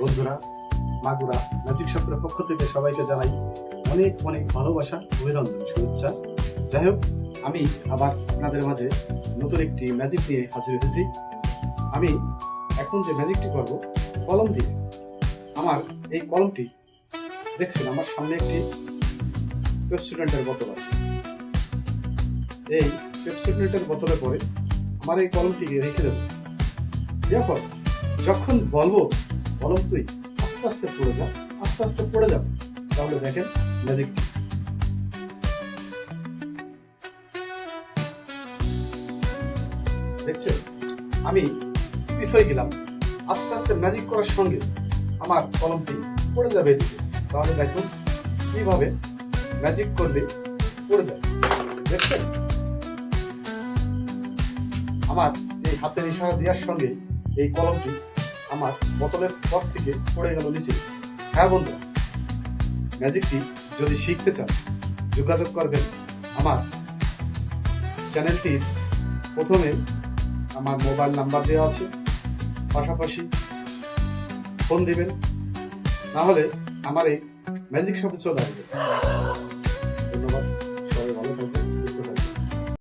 বন্ধুরা, মাগুরা ম্যাজিক শপের পক্ষ থেকে সবাইকে জানাই অনেক অনেক ভালোবাসা, অভিনন্দন, শুভেচ্ছা। যাই হোক, আমি আবার আপনাদের মাঝে নতুন একটি ম্যাজিক নিয়ে হাজির হয়েছি। আমি এখন যে ম্যাজিকটি করব কলম দিয়ে। আমার এই কলমটি দেখছেন, আমার সামনে একটি পেপসোডেন্টের বোতল আছে। এই পেপসোডেন্টের বোতলে পরে আমার এই কলমটিকে রেখে দেবো। এরপর যখন বলবো কলম তুই আস্তে আস্তে পড়ে যা, আস্তে আস্তে পড়ে যাবে, তাহলে দেখেন ম্যাজিকটি। দেখছেন, আমি পিছয়ে গেলাম, আস্তে আস্তে ম্যাজিক করার সঙ্গে আমার কলমটি পড়ে যাবে এদিকে। তাহলে দেখুন কিভাবে ম্যাজিক করলে পড়ে যায়। দেখছেন, আমার এই হাতের ইশারা দেওয়ার সঙ্গে এই কলমটি আমার বোতলের পর থেকে পড়ে গেল নিচে। হ্যাঁ বন্ধুরা, ম্যাজিকটি যদি শিখতে চান যোগাযোগ করবেন আমার চ্যানেলটির প্রথমে আমার মোবাইল নাম্বার দেওয়া আছে, পাশাপাশি ফোন দিবেন, না হলে আমার এই ম্যাজিক শপে চলে আসবেন।